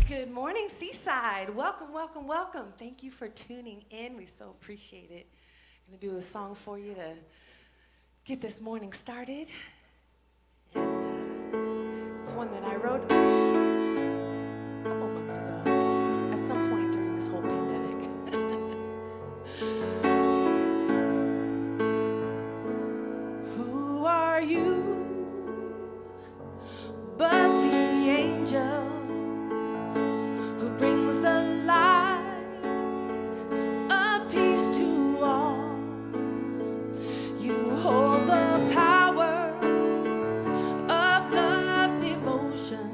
Good morning, Seaside. Welcome, welcome, welcome. Thank you for tuning in. We so appreciate it. I'm going to do a song for you to get this morning started. And it's one that I wrote a couple months ago, at some point during this whole pandemic. Who are you but the angel who brings the light of peace to all? You hold the power of love's devotion.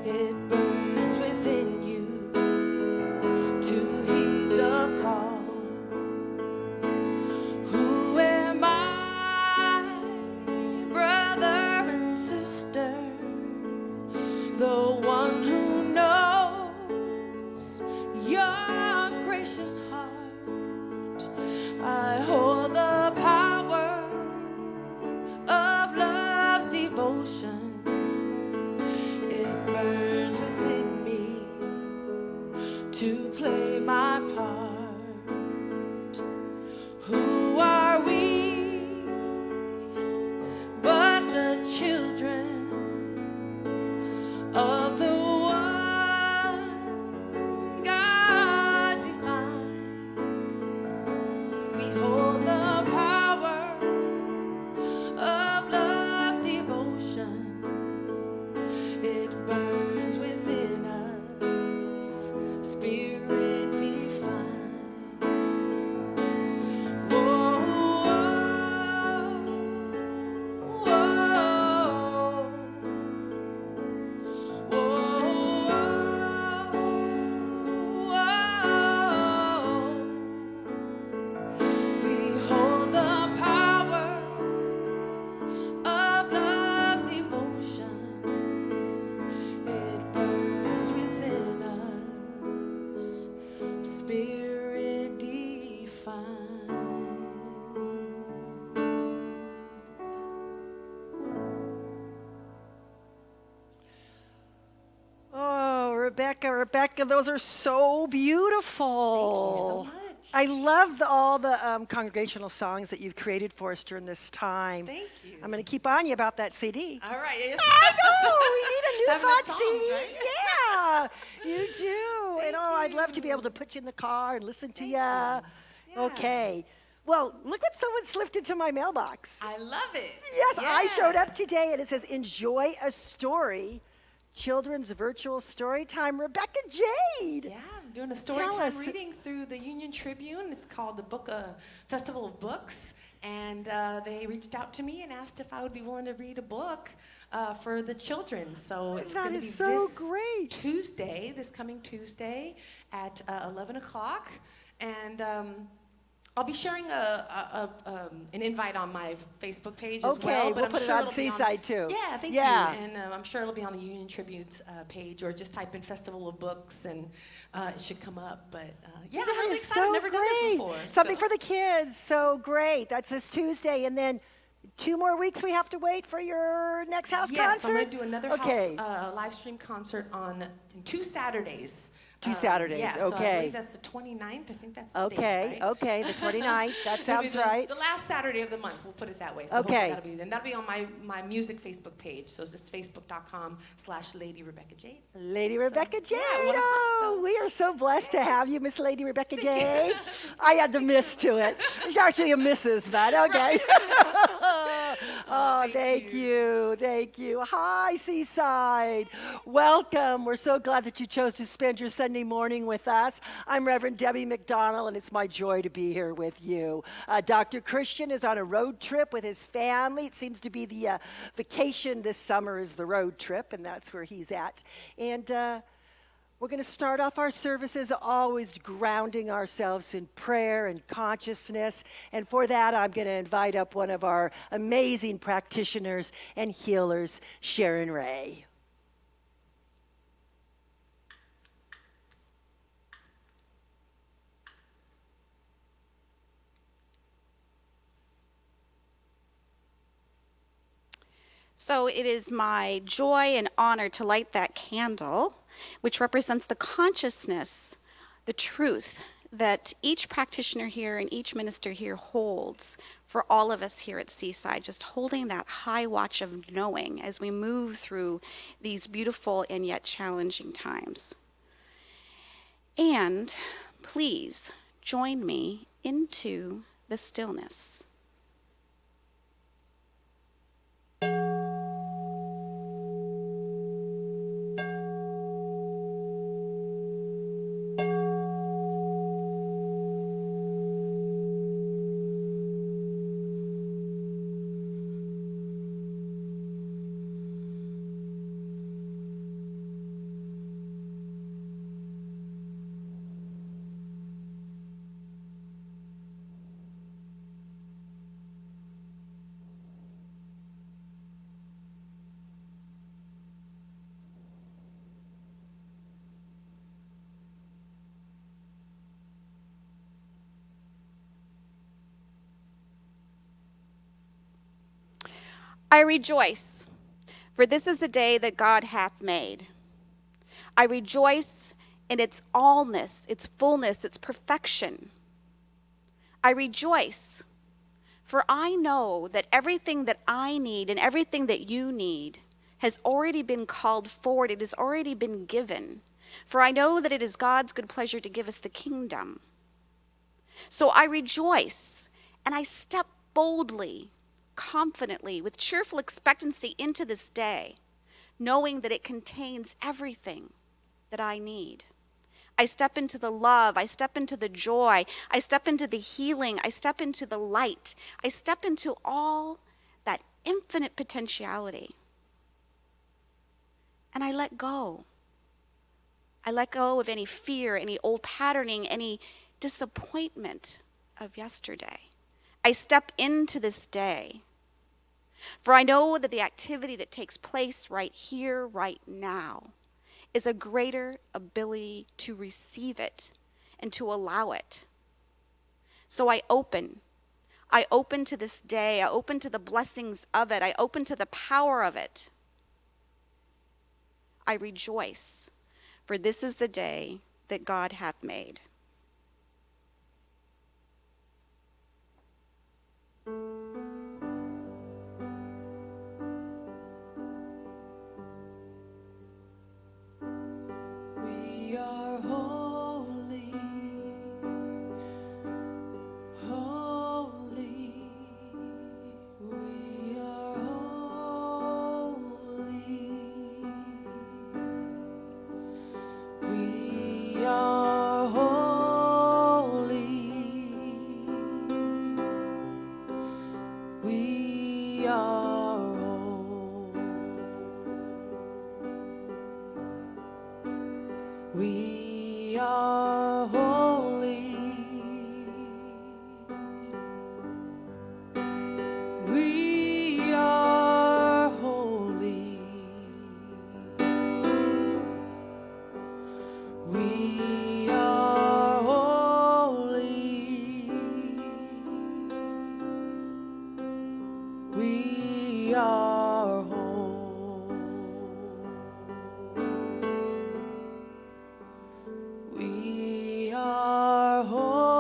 It burns within you to heed the call. Who am I, brother and sister? The one who knows your gracious heart. I hold the power of love's devotion. It burns within me to play my part. Who are we but the children of the one God divine? We hold the power of love's devotion. It burns within us, spirit divine. Whoa, whoa, whoa. We hold the power of love's devotion. It burns within us, spirit divine. Oh, Rebecca, those are so beautiful. Thank you so much. I love all the congregational songs that you've created for us during this time. Thank you. I'm going to keep on you about that CD. All right. Yes. I know, we need a new Having thought the songs, CD. right? Yeah, you do. Thank I'd love you. to be able to put you in the car and listen to Thank you. you. Yeah. Okay. Well, look what someone slipped into my mailbox. I love it. Yes, I showed Yeah. up today and it says, enjoy a story. Children's virtual story time. Rebecca Jade. Yeah, I'm doing a story Tell time us. reading through the Union Tribune. It's called the Festival of Books. And they reached out to me and asked if I would be willing to read a book for the children. So it's That going to is be so this great. Tuesday, this coming Tuesday at 11 o'clock. And I'll be sharing an invite on my Facebook page as well. Okay, But we'll I'm put it sure on it'll be Seaside too. Yeah, thank Yeah. you. And I'm sure it'll be on the Union Tribune's page, or just type in Festival of Books and it should come up. But yeah, I'm That really is excited. so I've never done this great. before. Something so. for the kids. So great. That's this Tuesday. And then 2 more weeks we have to wait for your next house Yes, concert? I'm going to do another Okay. house live stream concert on 2 Saturdays. 2 Saturdays, Yeah, so I okay. believe that's the 29th. I think that's the Okay, date, right? okay, the 29th. That It'll be sounds right. The last Saturday of the month, we'll put it that way. So Okay. hopefully that'll be on my music Facebook page. So it's just facebook.com/Lady Rebecca Jade. Lady Rebecca Jade. yeah, 1 o'clock, Oh, so- we are so blessed to have you, Miss Lady Rebecca Jade. I had the miss to it. It's actually a Mrs., but okay. Oh, thank you. Thank you. Hi, Seaside. Welcome. We're so glad that you chose to spend your Sunday morning with us. I'm Reverend Debbie McDonnell, and it's my joy to be here with you. Dr. Christian is on a road trip with his family. It seems to be the vacation this summer is the road trip, and that's where he's at. And we're going to start off our services always grounding ourselves in prayer and consciousness. And for that, I'm going to invite up one of our amazing practitioners and healers, Sharon Ray. So it is my joy and honor to light that candle, which represents the consciousness, the truth that each practitioner here and each minister here holds for all of us here at Seaside, just holding that high watch of knowing as we move through these beautiful and yet challenging times. And please join me into the stillness. I rejoice, for this is the day that God hath made. I rejoice in its allness, its fullness, its perfection. I rejoice, for I know that everything that I need and everything that you need has already been called forward. It has already been given. For I know that it is God's good pleasure to give us the kingdom. So I rejoice, and I step boldly, confidently, with cheerful expectancy into this day, knowing that it contains everything that I need. I step into the love, I step into the joy, I step into the healing, I step into the light, I step into all that infinite potentiality. And I let go. I let go of any fear, any old patterning, any disappointment of yesterday. I step into this day. For I know that the activity that takes place right here, right now, is a greater ability to receive it and to allow it. So I open. I open to this day. I open to the blessings of it. I open to the power of it. I rejoice, for this is the day that God hath made. We are holy, holy. are whole. We are holy. We are holy. We are holy. We are whole. We are holy.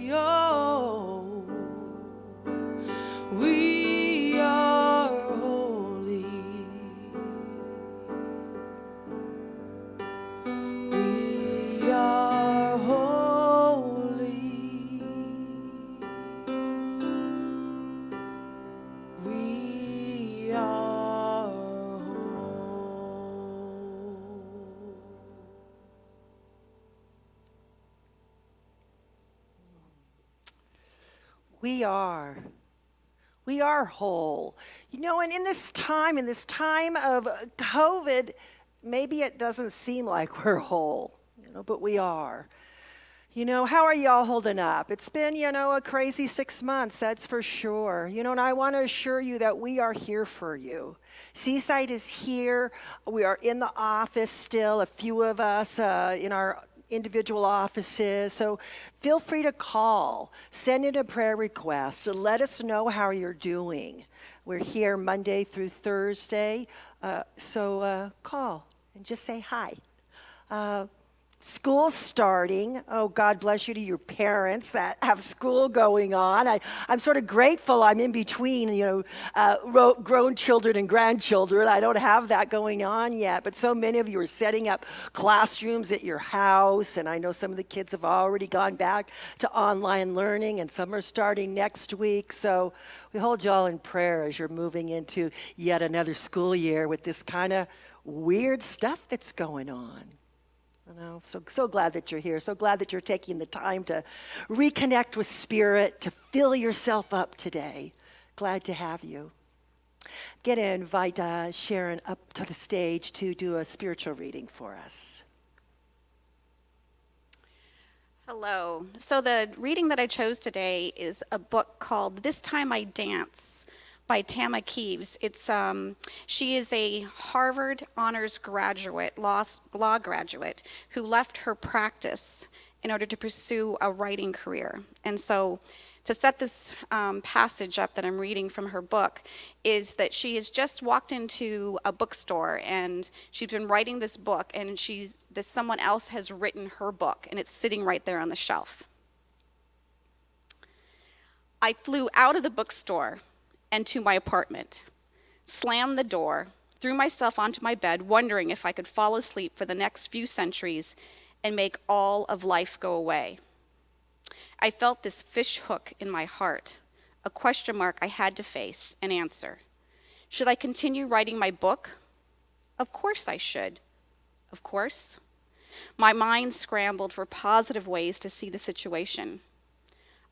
Oh, we are holy. We are holy. We are whole. We are. We are whole. You know, and in this time of COVID, maybe it doesn't seem like we're whole, but we are. How are y'all holding up? It's been, a crazy 6 months, that's for sure. And I want to assure you that we are here for you. Seaside is here. We are in the office still, a few of us in our individual offices. So feel free to call, send in a prayer request, and let us know how you're doing. We're here Monday through Thursday, so call and just say hi. School's starting. Oh, God bless you to your parents that have school going on. I'm sort of grateful I'm in between, grown children and grandchildren. I don't have that going on yet, but so many of you are setting up classrooms at your house, and I know some of the kids have already gone back to online learning, and some are starting next week. So we hold you all in prayer as you're moving into yet another school year with this kind of weird stuff that's going on. So glad that you're here. So glad that you're taking the time to reconnect with Spirit, to fill yourself up today. Glad to have you. I'm going to invite Sharon up to the stage to do a spiritual reading for us. Hello. So the reading that I chose today is a book called This Time I Dance by Tama Keeves. She is a Harvard honors graduate, law graduate, who left her practice in order to pursue a writing career. And so to set this passage up that I'm reading from her book is that she has just walked into a bookstore and she's been writing this book, and someone else has written her book, and it's sitting right there on the shelf. I flew out of the bookstore and to my apartment, slammed the door, threw myself onto my bed, wondering if I could fall asleep for the next few centuries and make all of life go away. I felt this fish hook in my heart, a question mark I had to face and answer. Should I continue writing my book? Of course I should. Of course. My mind scrambled for positive ways to see the situation.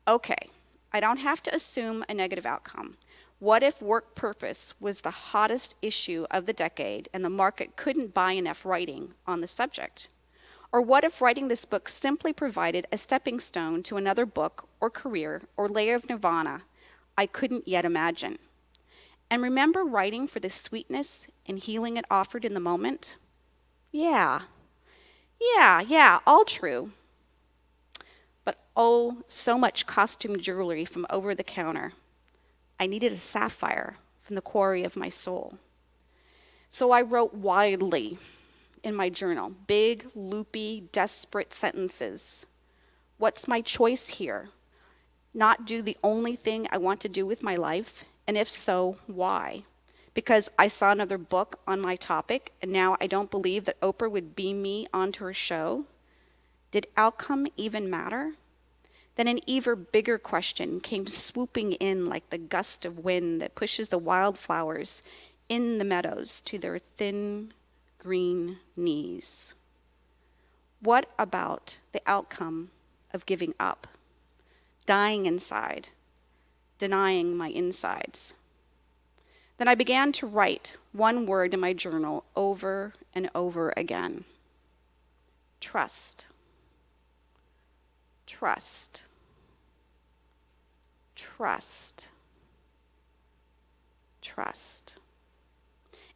Okay, I don't have to assume a negative outcome. What if work purpose was the hottest issue of the decade and the market couldn't buy enough writing on the subject? Or what if writing this book simply provided a stepping stone to another book or career or layer of nirvana I couldn't yet imagine? And remember writing for the sweetness and healing it offered in the moment? Yeah, all true. But oh, so much costume jewelry from over the counter. I needed a sapphire from the quarry of my soul. So I wrote wildly in my journal, big, loopy, desperate sentences. What's my choice here? Not do the only thing I want to do with my life? And if so, why? Because I saw another book on my topic, and now I don't believe that Oprah would beam me onto her show? Did outcome even matter? Then an even bigger question came swooping in like the gust of wind that pushes the wildflowers in the meadows to their thin, green knees. What about the outcome of giving up, dying inside, denying my insides. Then I began to write one word in my journal over and over again. Trust. Trust. Trust. Trust.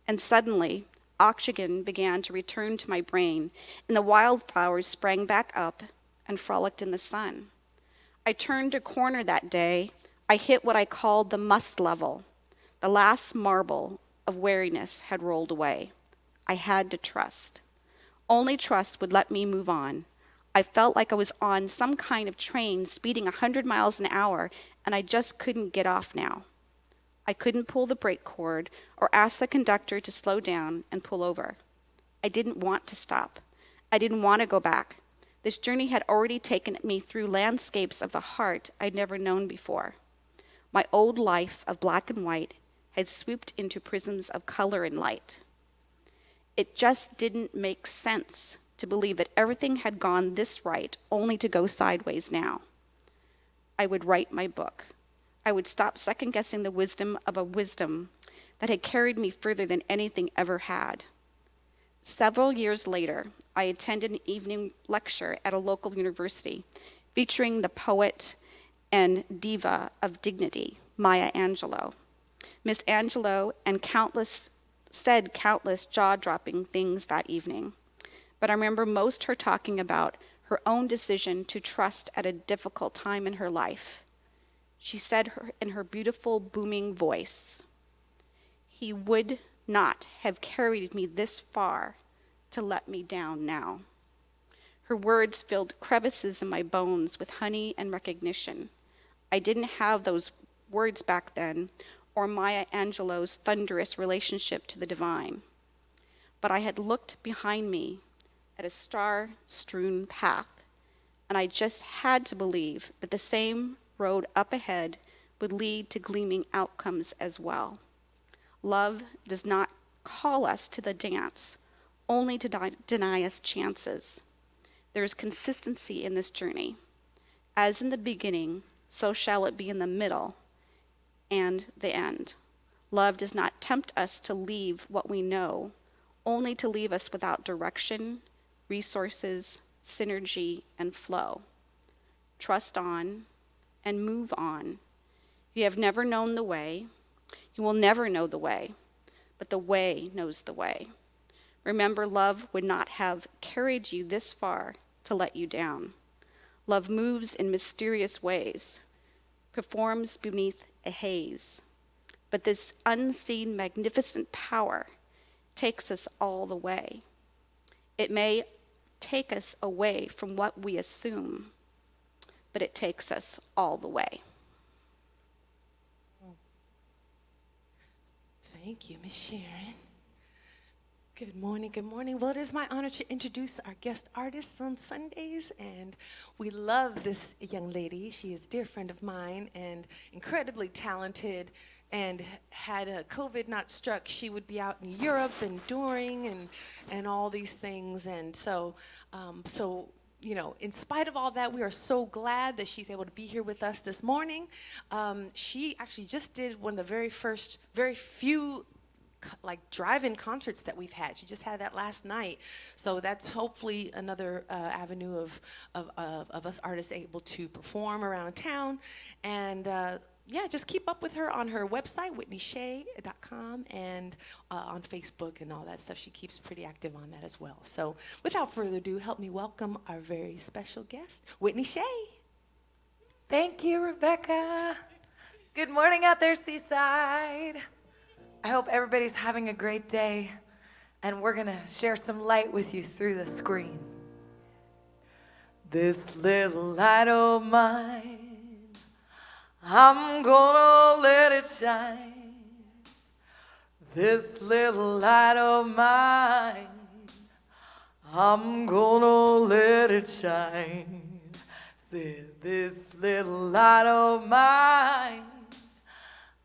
And suddenly, oxygen began to return to my brain, and the wildflowers sprang back up and frolicked in the sun. I turned a corner that day. I hit what I called the must level. The last marble of wariness had rolled away. I had to trust. Only trust would let me move on. I felt like I was on some kind of train speeding 100 miles an hour, and I just couldn't get off now. I couldn't pull the brake cord or ask the conductor to slow down and pull over. I didn't want to stop. I didn't want to go back. This journey had already taken me through landscapes of the heart I'd never known before. My old life of black and white had swooped into prisms of color and light. It just didn't make sense to believe that everything had gone this right only to go sideways now. I would write my book. I would stop second-guessing the wisdom of a wisdom that had carried me further than anything ever had. Several years later, I attended an evening lecture at a local university featuring the poet and diva of dignity, Maya Angelou. Miss Angelou said countless jaw-dropping things that evening, but I remember most her talking about her own decision to trust at a difficult time in her life. She said in her beautiful, booming voice, "He would not have carried me this far to let me down now." Her words filled crevices in my bones with honey and recognition. I didn't have those words back then, or Maya Angelou's thunderous relationship to the divine. But I had looked behind me at a star-strewn path, and I just had to believe that the same road up ahead would lead to gleaming outcomes as well. Love does not call us to the dance, only to deny us chances. There is consistency in this journey. As in the beginning, so shall it be in the middle and the end. Love does not tempt us to leave what we know, only to leave us without direction, resources, synergy, and flow. Trust on and move on. You have never known the way. You will never know the way, but the way knows the way. Remember, love would not have carried you this far to let you down. Love moves in mysterious ways, performs beneath a haze. But this unseen, magnificent power takes us all the way. It may take us away from what we assume, but it takes us all the way. Thank you, Miss Sharon. Good morning, good morning. Well, it is my honor to introduce our guest artists on Sundays, and we love this young lady. She is a dear friend of mine and incredibly talented, and had COVID not struck, she would be out in Europe enduring and all these things. And so, you know, in spite of all that, we are so glad that she's able to be here with us this morning. She actually just did one of the very few like drive-in concerts that we've had. She just had that last night. So that's hopefully another avenue of us artists able to perform around town. And yeah, just keep up with her on her website, whitneyshay.com, and on Facebook and all that stuff. She keeps pretty active on that as well. So without further ado, help me welcome our very special guest, Whitney Shay. Thank you, Rebecca. Good morning out there, Seaside. I hope everybody's having a great day, and we're gonna share some light with you through the screen. This little light of mine, I'm gonna let it shine. This little light of mine, I'm gonna let it shine. Say, this little light of mine,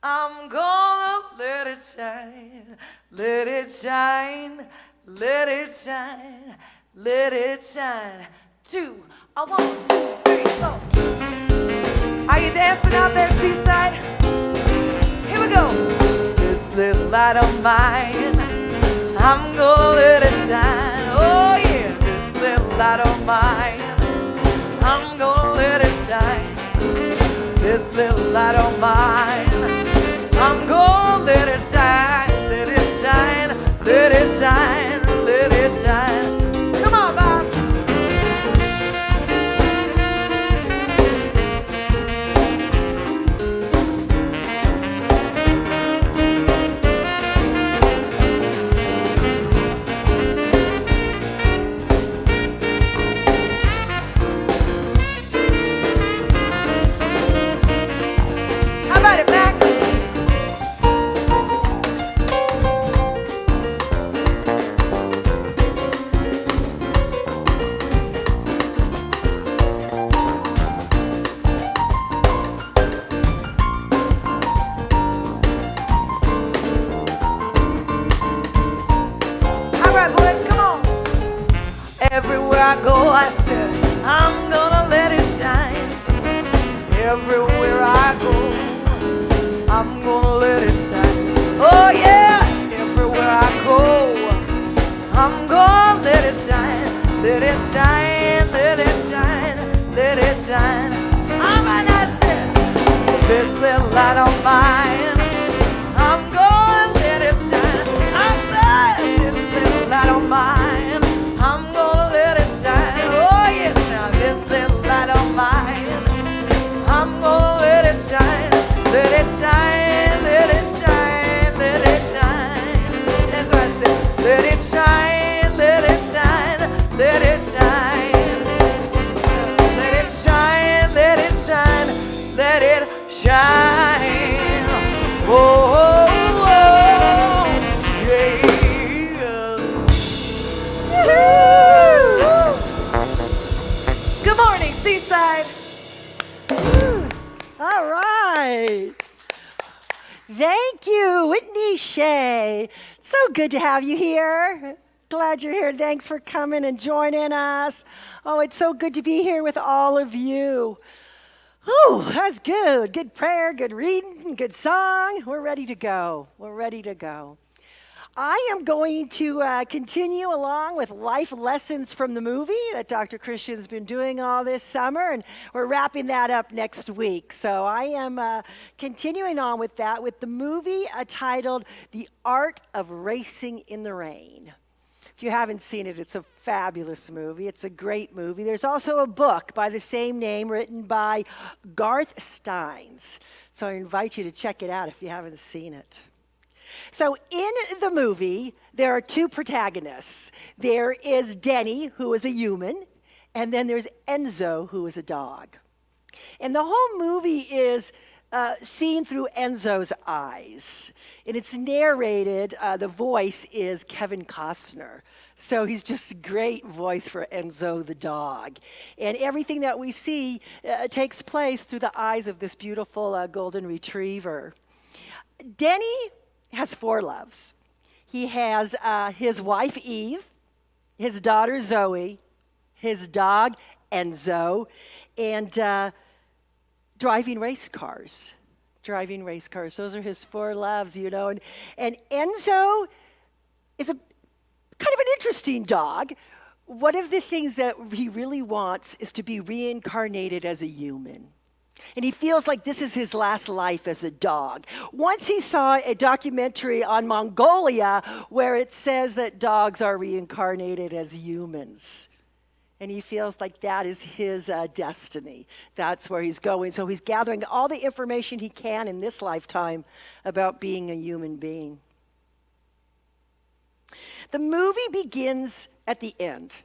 I'm gonna let it shine. Let it shine, let it shine, let it shine. 1, 2, 3, go. Are you dancing out there, Seaside? Here we go. This little light of mine, I'm gonna let it shine. Oh yeah, this little light of mine, I'm gonna let it shine. This little light of mine, I'm gonna let it shine. Let it shine, let it shine, let it shine. Come on, Bob. How about it, Mac? All right, boys, come on. Everywhere I go, I said, I'm gonna let it shine. Everywhere I go, I'm gonna let it shine. Oh yeah, everywhere I go, I'm gonna let it shine. Let it shine, let it shine, let it shine. All right, I said, this little light of mine, I'm gonna let it shine. I said, this little light of mine, I'm gonna let it shine. Oh yes, now this little light of mine, I'm gonna let it shine. Let it shine, let it shine, let it shine. That's what I said. Let it shine, let it shine, let it shine. Let it shine, let it shine, let it shine. Oh, oh, oh, yeah. Woo! Good morning, Seaside. All right. Thank you, Whitney Shea. So good to have you here. Glad you're here. Thanks for coming and joining us. Oh, it's so good to be here with all of you. Oh, that's good. Good prayer, good reading, good song. We're ready to go. We're ready to go. I am going to continue along with life lessons from the movie that Dr. Christian's been doing all this summer, and we're wrapping that up next week. So I am continuing on with that with the movie titled The Art of Racing in the Rain. If you haven't seen it, it's a fabulous movie. It's a great movie. There's also a book by the same name written by Garth Steins. So I invite you to check it out if you haven't seen it. So in the movie, there are two protagonists. There is Denny, who is a human, and then there's Enzo, who is a dog. And the whole movie is seen through Enzo's eyes. And it's narrated, the voice is Kevin Costner. So he's just a great voice for Enzo the dog. And everything that we see takes place through the eyes of this beautiful golden retriever. Denny has four loves. He has his wife Eve, his daughter Zoe, his dog Enzo, and driving race cars. Driving race cars. Those are his four loves, you know. And Enzo is a kind of an interesting dog. One of the things that he really wants is to be reincarnated as a human. And he feels like this is his last life as a dog. Once he saw a documentary on Mongolia where it says that dogs are reincarnated as humans. And he feels like that is his destiny. That's where he's going. So he's gathering all the information he can in this lifetime about being a human being. The movie begins at the end,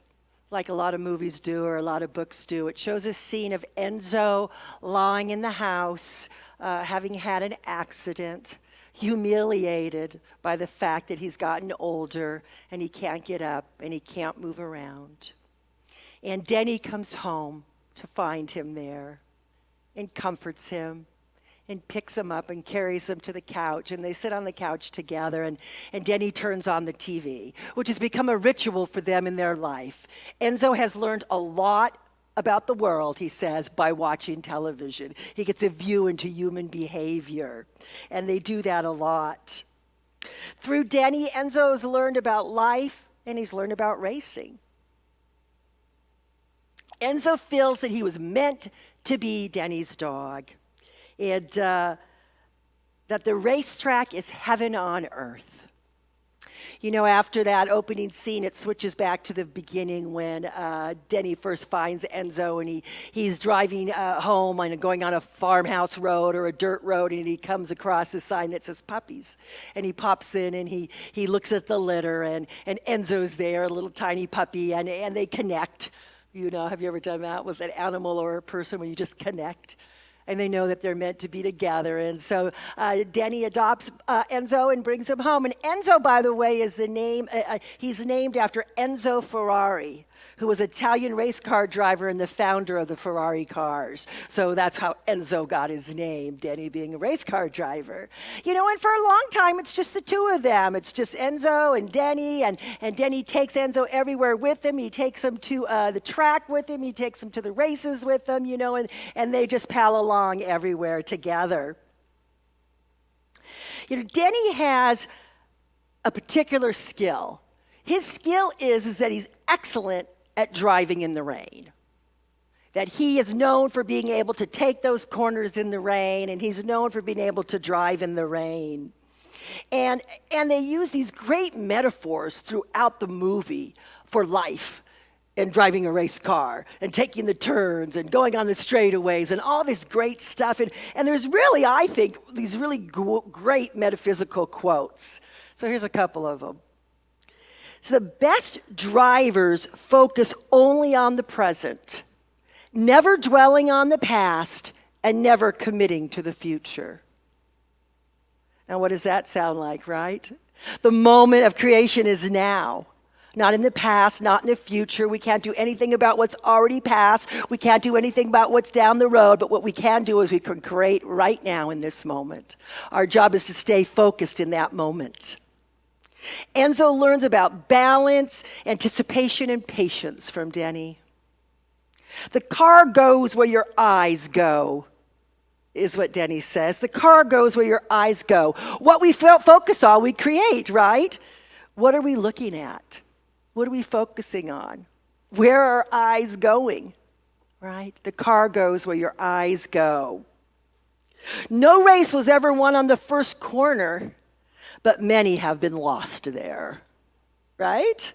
like a lot of movies do or a lot of books do. It shows a scene of Enzo lying in the house, having had an accident, humiliated by the fact that he's gotten older and he can't get up and he can't move around. And Denny comes home to find him there and comforts him and picks him up and carries him to the couch. And they sit on the couch together, and Denny turns on the TV, which has become a ritual for them in their life. Enzo has learned a lot about the world, he says, by watching television. He gets a view into human behavior, and they do that a lot. Through Denny, Enzo's learned about life, and he's learned about racing. Enzo feels that he was meant to be Denny's dog, and that the racetrack is heaven on earth. You know, after that opening scene, it switches back to the beginning when Denny first finds Enzo, and he's driving home and going on a farmhouse road or a dirt road, and he comes across a sign that says puppies. And he pops in, and he looks at the litter, and Enzo's there, a little tiny puppy, and they connect. You know, have you ever done that with an animal or a person when you just connect? And they know that they're meant to be together. And so Denny adopts Enzo and brings him home. And Enzo, by the way, is the name, he's named after Enzo Ferrari, who was an Italian race car driver and the founder of the Ferrari cars. So that's how Enzo got his name, Denny being a race car driver. You know, and for a long time, it's just the two of them. It's just Enzo and Denny, and Denny takes Enzo everywhere with him. He takes him to the track with him. He takes him to the races with him, you know, and they just pal along everywhere together. You know, Denny has a particular skill. His skill is that he's excellent at driving in the rain. That he is known for being able to take those corners in the rain, and he's known for being able to drive in the rain. And they use these great metaphors throughout the movie for life and driving a race car and taking the turns and going on the straightaways and all this great stuff. And there's really, I think, these really great metaphysical quotes. So here's a couple of them. So the best drivers focus only on the present, never dwelling on the past and never committing to the future. Now, what does that sound like, right? The moment of creation is now, not in the past, not in the future. We can't do anything about what's already passed. We can't do anything about what's down the road, but what we can do is we can create right now in this moment. Our job is to stay focused in that moment. Enzo learns about balance, anticipation, and patience from Denny. The car goes where your eyes go, is what Denny says. The car goes where your eyes go. What we focus on, we create, right? What are we looking at? What are we focusing on? Where are our eyes going, right? The car goes where your eyes go. No race was ever won on the first corner, but many have been lost there, right?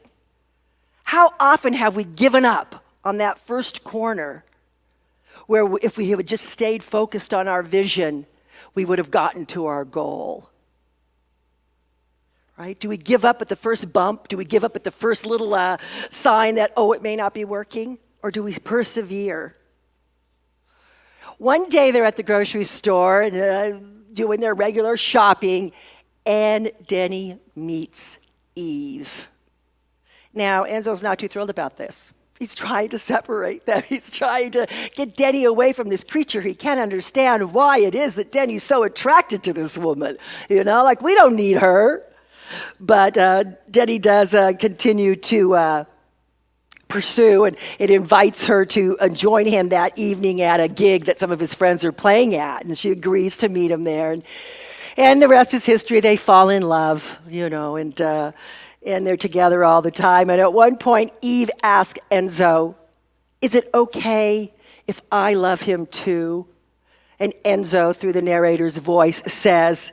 How often have we given up on that first corner where if we had just stayed focused on our vision, we would have gotten to our goal, right? Do we give up at the first bump? Do we give up at the first little sign that, oh, it may not be working? Or do we persevere? One day they're at the grocery store and doing their regular shopping, and Denny meets Eve. Now, Enzo's not too thrilled about this. He's trying to separate them. He's trying to get Denny away from this creature. He can't understand why it is that Denny's so attracted to this woman. You know, like, we don't need her. But Denny does continue to pursue, and it invites her to join him that evening at a gig that some of his friends are playing at. And she agrees to meet him there. And the rest is history. They fall in love, you know, and they're together all the time. And at one point, Eve asks Enzo, is it okay if I love him too? And Enzo, through the narrator's voice, says,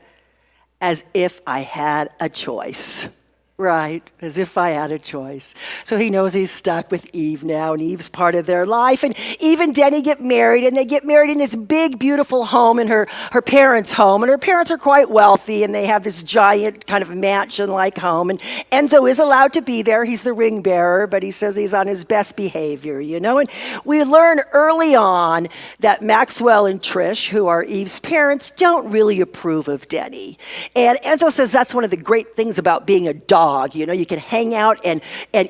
as if I had a choice. Right, as if I had a choice. So he knows he's stuck with Eve now, and Eve's part of their life. And Eve and Denny get married, and they get married in this big, beautiful home in her parents' home. And her parents are quite wealthy, and they have this giant kind of mansion-like home. And Enzo is allowed to be there. He's the ring bearer, but he says he's on his best behavior, you know. And we learn early on that Maxwell and Trish, who are Eve's parents, don't really approve of Denny. And Enzo says that's one of the great things about being a dog. You know, you can hang out and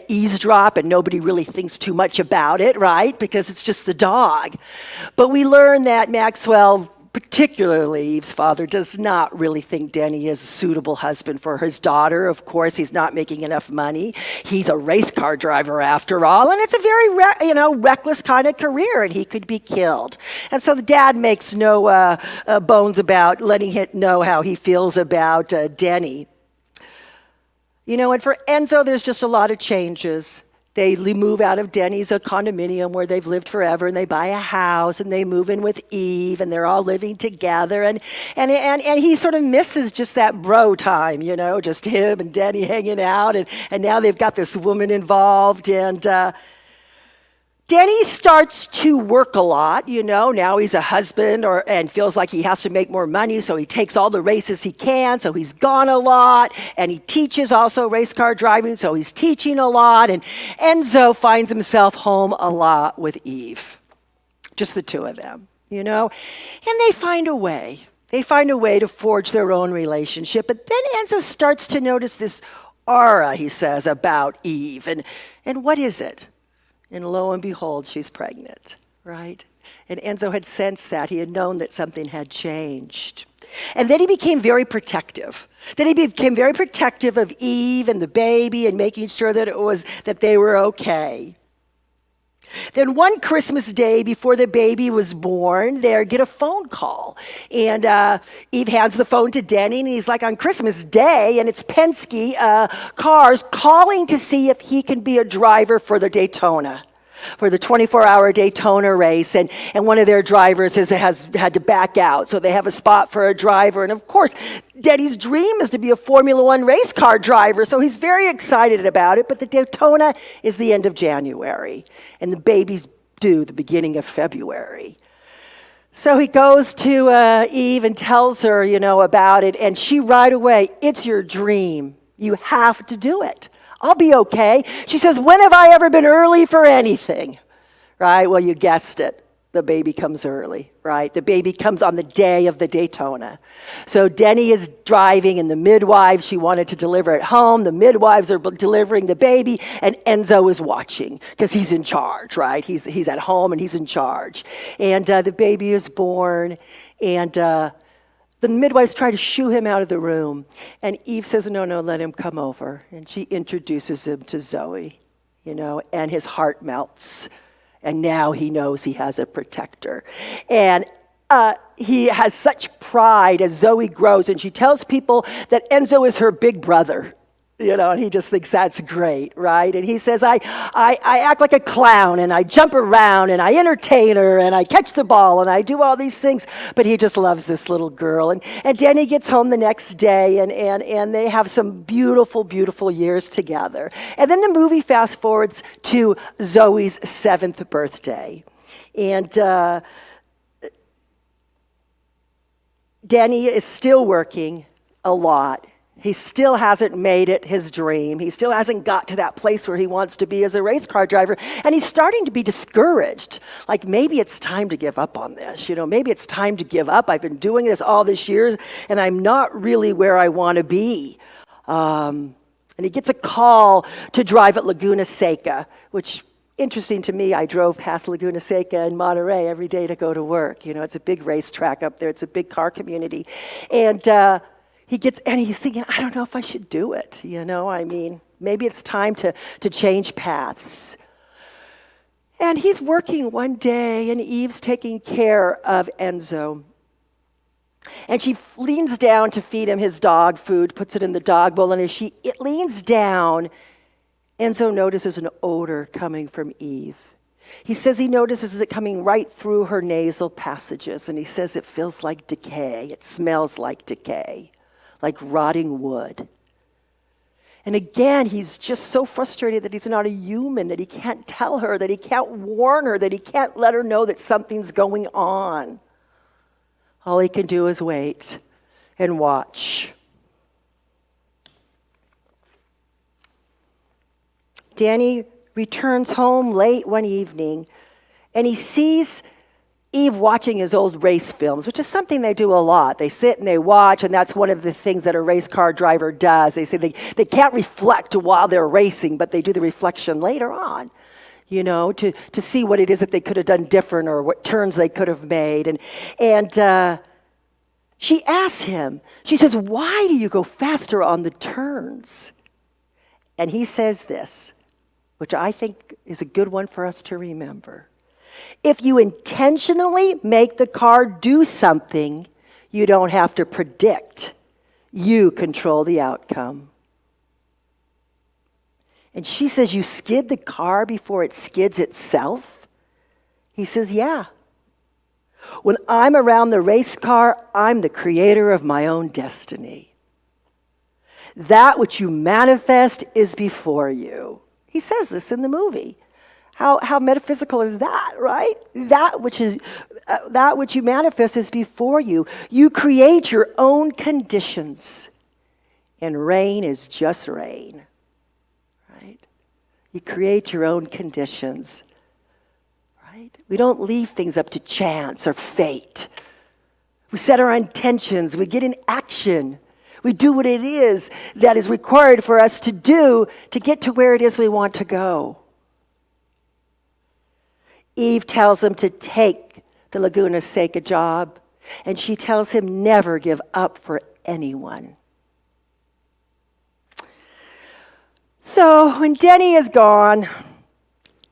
eavesdrop and nobody really thinks too much about it, right? Because it's just the dog. But we learn that Maxwell Particularly, Eve's father does not really think Denny is a suitable husband for his daughter. Of course, he's not making enough money. He's a race car driver after all, and it's a very, reckless kind of career, and he could be killed. And so the dad makes no bones about letting him know how he feels about Denny. And for Enzo, there's just a lot of changes. They move out of Denny's condominium where they've lived forever, and they buy a house, and they move in with Eve, and they're all living together. And he sort of misses just that bro time, just him and Denny hanging out. And now they've got this woman involved. And Denny starts to work a lot, now he's a husband and feels like he has to make more money, so he takes all the races he can, so he's gone a lot, and he teaches also race car driving, so he's teaching a lot, and Enzo finds himself home a lot with Eve, just the two of them, and they find a way. They find a way to forge their own relationship, but then Enzo starts to notice this aura, he says, about Eve, and what is it? And lo and behold, she's pregnant, right? And Enzo had sensed that. He had known that something had changed. And then he became very protective. Then he became very protective of Eve and the baby and making sure that they were okay. Then one Christmas day before the baby was born, they get a phone call. And Eve hands the phone to Denny, and he's like, on Christmas Day, and it's Penske Cars calling to see if he can be a driver for the Daytona, for the 24-hour Daytona race. And one of their drivers has had to back out, so they have a spot for a driver. And of course, Denny's dream is to be a Formula One race car driver, so he's very excited about it. But the Daytona is the end of January, and the baby's due the beginning of February. So he goes to Eve and tells her, about it, and she right away, it's your dream. You have to do it. I'll be okay. She says, when have I ever been early for anything? Right? Well, you guessed it. The baby comes early, right? The baby comes on the day of the Daytona. So Denny is driving, and the midwives, she wanted to deliver at home. The midwives are delivering the baby, and Enzo is watching because he's in charge, right? He's at home, and he's in charge. And the baby is born, and the midwives try to shoo him out of the room. And Eve says, no, let him come over. And she introduces him to Zoe, and his heart melts. And now he knows he has a protector. And he has such pride as Zoe grows, and she tells people that Enzo is her big brother. And he just thinks that's great, right? And he says, I act like a clown, and I jump around, and I entertain her, and I catch the ball, and I do all these things. But he just loves this little girl. And Denny gets home the next day, and they have some beautiful, beautiful years together. And then the movie fast forwards to Zoe's 7th birthday. And Denny is still working a lot. He still hasn't made it his dream. He still hasn't got to that place where he wants to be as a race car driver. And he's starting to be discouraged. Like, maybe it's time to give up on this. Maybe it's time to give up. I've been doing this all these years, and I'm not really where I want to be. And he gets a call to drive at Laguna Seca, which, interesting to me, I drove past Laguna Seca in Monterey every day to go to work. It's a big racetrack up there. It's a big car community. And he's thinking, I don't know if I should do it. Maybe it's time to change paths. And he's working one day, and Eve's taking care of Enzo. And she leans down to feed him his dog food, puts it in the dog bowl, and as she leans down, Enzo notices an odor coming from Eve. He says he notices it coming right through her nasal passages, and he says it feels like decay. It smells like decay, like rotting wood. And again, he's just so frustrated that he's not a human, that he can't tell her, that he can't warn her, that he can't let her know that something's going on. All he can do is wait and watch. Danny returns home late one evening, and he sees Eve watching his old race films, which is something they do a lot. They sit and they watch, and that's one of the things that a race car driver does. They say they can't reflect while they're racing, but they do the reflection later on. to see what it is that they could have done different or what turns they could have made. And she asks him, she says, why do you go faster on the turns? And he says this, which I think is a good one for us to remember. If you intentionally make the car do something, you don't have to predict. You control the outcome. And she says, you skid the car before it skids itself? He says, yeah. When I'm around the race car, I'm the creator of my own destiny. That which you manifest is before you. He says this in the movie. How metaphysical is that, right? That which you manifest is before you. You create your own conditions. And rain is just rain. Right? You create your own conditions. Right? We don't leave things up to chance or fate. We set our intentions. We get in action. We do what it is that is required for us to do to get to where it is we want to go. Eve tells him to take the Laguna Seca job, and she tells him never give up for anyone. So when Denny is gone,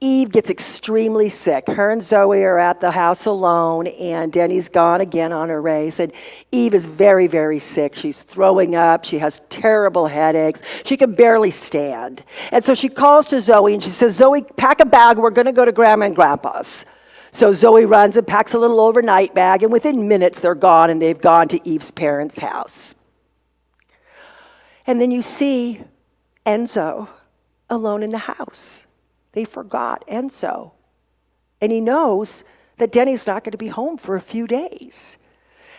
Eve gets extremely sick. Her and Zoe are at the house alone, and Denny's gone again on her race. And Eve is very, very sick. She's throwing up. She has terrible headaches. She can barely stand. And so she calls to Zoe, and she says, Zoe, pack a bag. We're going to go to Grandma and Grandpa's. So Zoe runs and packs a little overnight bag, and within minutes they're gone, and they've gone to Eve's parents' house. And then you see Enzo alone in the house. They forgot Enzo. And he knows that Denny's not going to be home for a few days.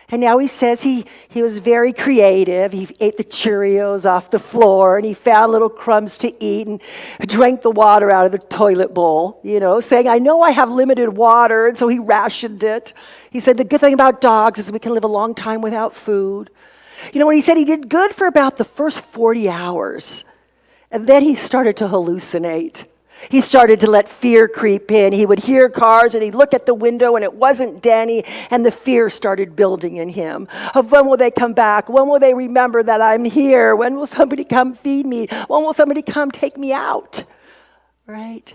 And now he says he was very creative. He ate the Cheerios off the floor, and he found little crumbs to eat and drank the water out of the toilet bowl, saying, I know I have limited water, and so he rationed it. He said, the good thing about dogs is we can live a long time without food. When he said he did good for about the first 40 hours, and then he started to hallucinate. He started to let fear creep in. He would hear cars and he'd look at the window and it wasn't Danny, and the fear started building in him of when will they come back? When will they remember that I'm here? When will somebody come feed me? When will somebody come take me out? Right?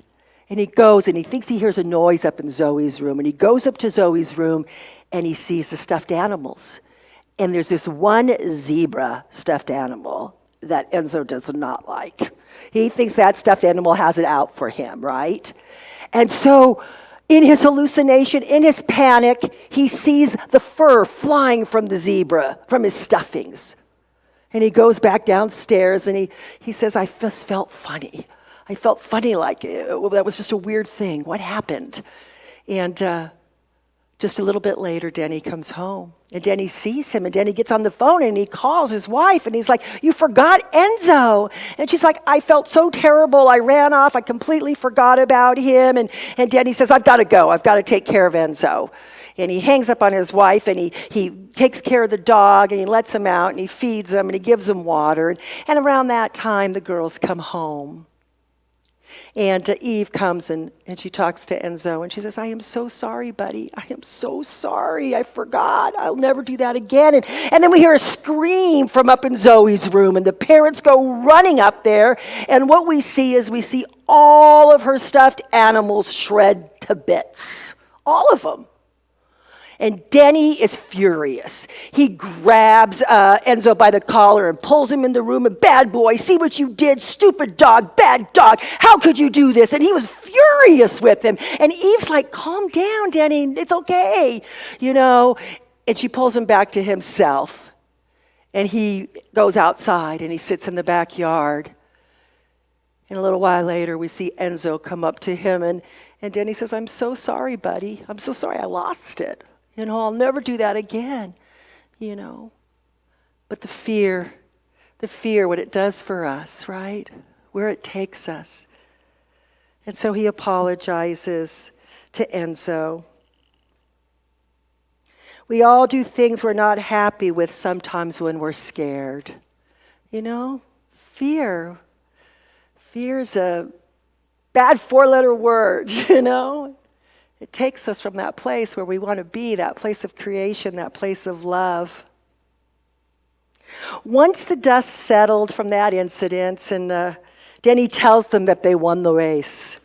And he goes and he thinks he hears a noise up in Zoe's room, and he goes up to Zoe's room and he sees the stuffed animals. And there's this one zebra stuffed animal that Enzo does not like. He thinks that stuffed animal has it out for him, right? And so in his hallucination, in his panic, he sees the fur flying from the zebra, from his stuffings. And he goes back downstairs and he says, I just felt funny. I felt funny, like that was just a weird thing. What happened? And just a little bit later, Denny comes home. And Denny sees him, and Denny gets on the phone, and he calls his wife, and he's like, you forgot Enzo. And she's like, I felt so terrible. I ran off. I completely forgot about him. And Denny says, I've got to go. I've got to take care of Enzo. And he hangs up on his wife, and he takes care of the dog, and he lets him out, and he feeds him, and he gives him water. And around that time, the girls come home. And Eve comes and she talks to Enzo, and she says, I am so sorry, buddy. I am so sorry. I forgot. I'll never do that again. And then we hear a scream from up in Zoe's room, and the parents go running up there. And what we see all of her stuffed animals shred to bits. All of them. And Denny is furious. He grabs Enzo by the collar and pulls him in the room. And bad boy, see what you did, stupid dog, bad dog. How could you do this? And he was furious with him. And Eve's like, calm down, Denny. It's okay. And she pulls him back to himself. And he goes outside and he sits in the backyard. And a little while later, we see Enzo come up to him. And Denny says, I'm so sorry, buddy. I'm so sorry I lost it. I'll never do that again, But the fear, what it does for us, right? Where it takes us. And so he apologizes to Enzo. We all do things we're not happy with sometimes when we're scared. Fear. Fear is a bad four-letter word, you know? It takes us from that place where we want to be, that place of creation, that place of love. Once the dust settled from that incident, and Denny tells them that they won the race,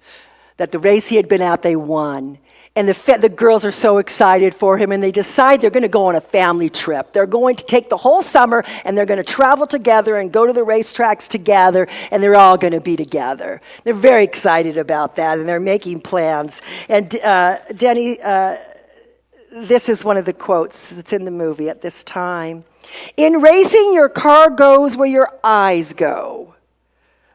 that the race he had been at, they won. And the girls are so excited for him, and they decide they're going to go on a family trip. They're going to take the whole summer, and they're going to travel together and go to the racetracks together, and they're all going to be together. They're very excited about that, and they're making plans. And Denny, this is one of the quotes that's in the movie at this time. In racing, your car goes where your eyes go.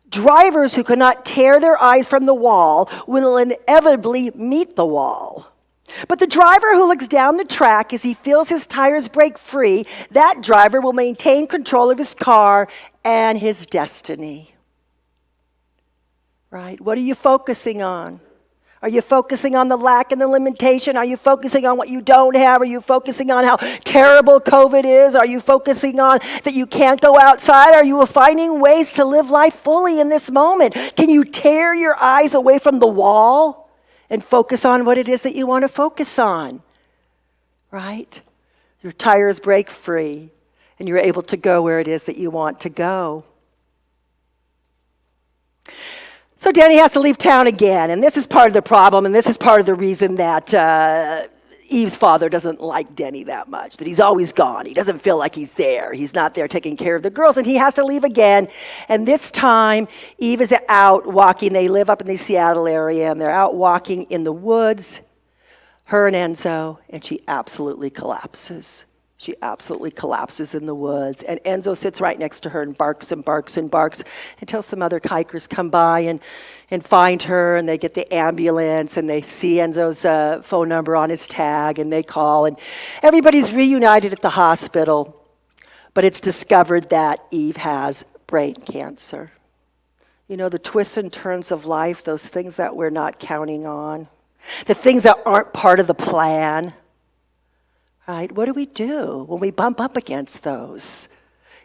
Drivers who cannot tear their eyes from the wall will inevitably meet the wall. But the driver who looks down the track as he feels his tires break free, that driver will maintain control of his car and his destiny. Right? What are you focusing on? Are you focusing on the lack and the limitation? Are you focusing on what you don't have? Are you focusing on how terrible COVID is? Are you focusing on that you can't go outside? Are you finding ways to live life fully in this moment? Can you tear your eyes away from the wall and focus on what it is that you want to focus on? Right? Your tires break free and you're able to go where it is that you want to go. So Danny has to leave town again, and this is part of the problem, and this is part of the reason that Eve's father doesn't like Denny that much, that he's always gone. He doesn't feel like he's there. He's not there taking care of the girls, and he has to leave again. And this time, Eve is out walking. They live up in the Seattle area, and they're out walking in the woods, her and Enzo, and she absolutely collapses. She absolutely collapses in the woods. And Enzo sits right next to her and barks and barks and barks until some other hikers come by and find her, and they get the ambulance, and they see Enzo's phone number on his tag, and they call. And everybody's reunited at the hospital, but it's discovered that Eve has brain cancer. You know, the twists and turns of life, those things that we're not counting on, the things that aren't part of the plan. Right? What do we do when we bump up against those?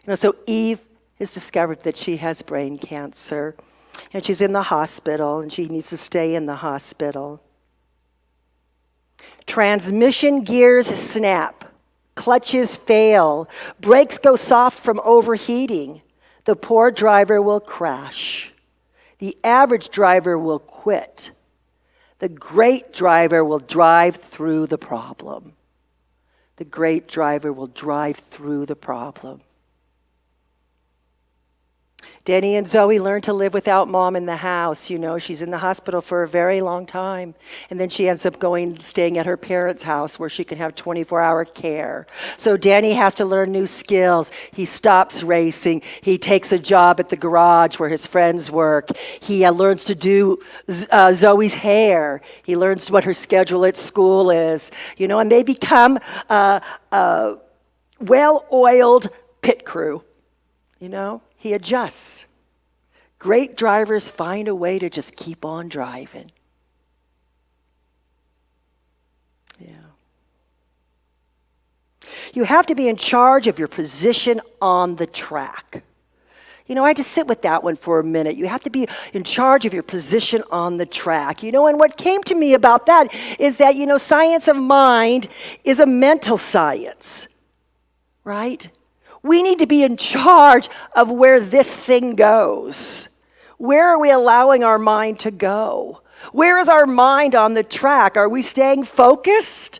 You know, so Eve has discovered that she has brain cancer, and she's in the hospital, and she needs to stay in the hospital. Transmission gears snap, clutches fail, brakes go soft from overheating. The poor driver will crash. The average driver will quit. The great driver will drive through the problem. The great driver will drive through the problem. Denny and Zoe learn to live without mom in the house. You know, she's in the hospital for a very long time. And then she ends up staying at her parents' house where she can have 24-hour care. So Danny has to learn new skills. He stops racing. He takes a job at the garage where his friends work. He learns to do Zoe's hair. He learns what her schedule at school is. You know, and they become a well-oiled pit crew. You know? He adjusts. Great drivers find a way to just keep on driving. Yeah. You have to be in charge of your position on the track. You know, I had to sit with that one for a minute. You have to be in charge of your position on the track. You know, and what came to me about that is that, you know, science of mind is a mental science, right? We need to be in charge of where this thing goes. Where are we allowing our mind to go? Where is our mind on the track? Are we staying focused?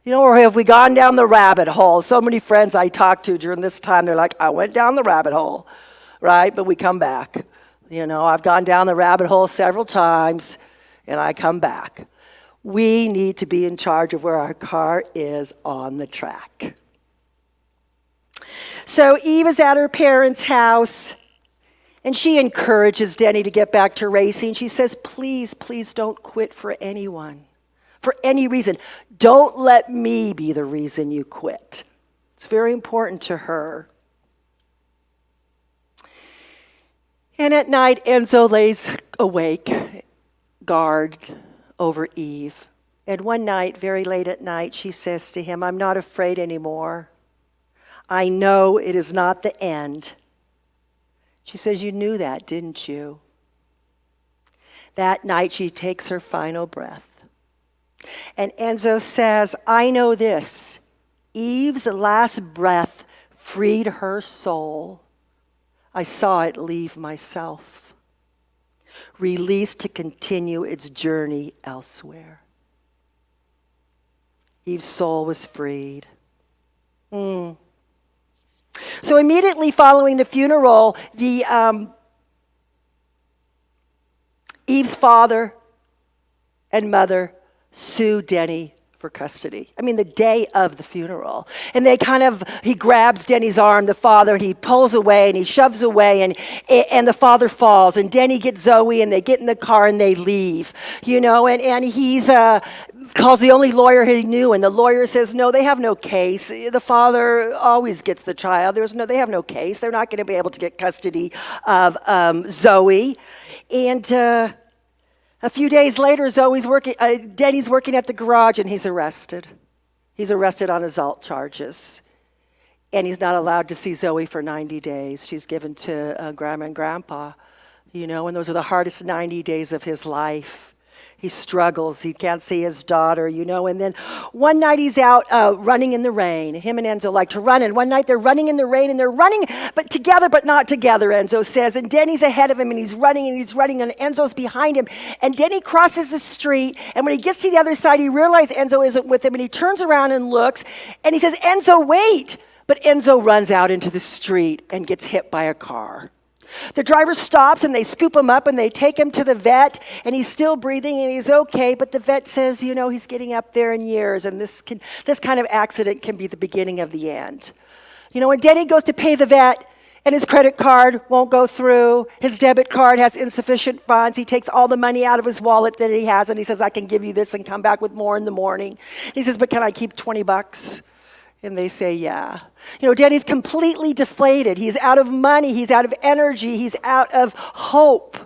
You know, or have we gone down the rabbit hole? So many friends I talk to during this time, they're like, I went down the rabbit hole, right? But we come back. You know, I've gone down the rabbit hole several times, and I come back. We need to be in charge of where our car is on the track. So Eve is at her parents' house, and she encourages Denny to get back to racing. She says, please, please don't quit for anyone, for any reason. Don't let me be the reason you quit. It's very important to her. And at night, Enzo lays awake, guard over Eve. And one night, very late at night, she says to him, I'm not afraid anymore. I know it is not the end. She says, you knew that, didn't you? That night she takes her final breath. And Enzo says, I know this. Eve's last breath freed her soul. I saw it leave myself, released to continue its journey elsewhere. Eve's soul was freed. So immediately following the funeral, Eve's father and mother sue Denny for custody. I mean, the day of the funeral. And he grabs Denny's arm, the father, and he pulls away and he shoves away and the father falls. And Denny gets Zoe and they get in the car and they leave, and he's calls the only lawyer he knew, and the lawyer says, no, they have no case. The father always gets the child. They have no case. They're not going to be able to get custody of Zoe. And a few days later, Denny's working at the garage, and he's arrested. He's arrested on assault charges. And he's not allowed to see Zoe for 90 days. She's given to Grandma and Grandpa, and those are the hardest 90 days of his life. He struggles. He can't see his daughter, And then one night he's out running in the rain. Him and Enzo like to run. And one night they're running in the rain, and they're running but together but not together, Enzo says. And Denny's ahead of him, and he's running, and Enzo's behind him. And Denny crosses the street, and when he gets to the other side, he realizes Enzo isn't with him, and he turns around and looks, and he says, Enzo, wait! But Enzo runs out into the street and gets hit by a car. The driver stops, and they scoop him up, and they take him to the vet, and he's still breathing, and he's okay, but the vet says, he's getting up there in years, and this kind of accident can be the beginning of the end. When Denny goes to pay the vet, and his credit card won't go through, his debit card has insufficient funds, he takes all the money out of his wallet that he has, and he says, I can give you this and come back with more in the morning. He says, but can I keep $20? And they say, yeah. Denny's completely deflated. He's out of money. He's out of energy. He's out of hope.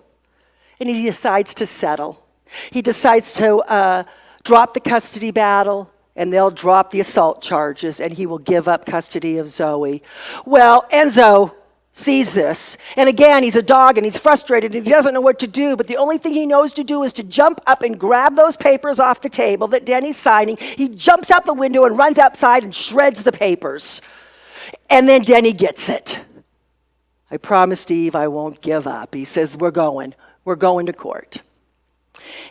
And he decides to settle. He decides to drop the custody battle, and they'll drop the assault charges, and he will give up custody of Zoe. Well, Enzo sees this. And again, he's a dog, and he's frustrated, and he doesn't know what to do. But the only thing he knows to do is to jump up and grab those papers off the table that Denny's signing. He jumps out the window and runs outside and shreds the papers. And then Denny gets it. I promised Eve I won't give up. He says, we're going to court.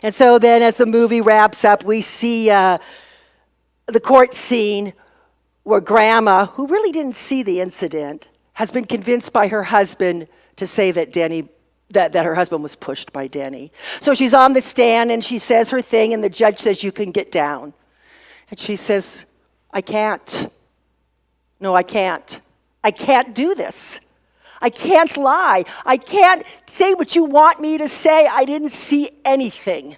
And so then as the movie wraps up, we see the court scene where Grandma, who really didn't see the incident, has been convinced by her husband to say that that her husband was pushed by Denny. So she's on the stand and she says her thing, and the judge says, you can get down. And she says, I can't. No, I can't. I can't do this. I can't lie. I can't say what you want me to say. I didn't see anything.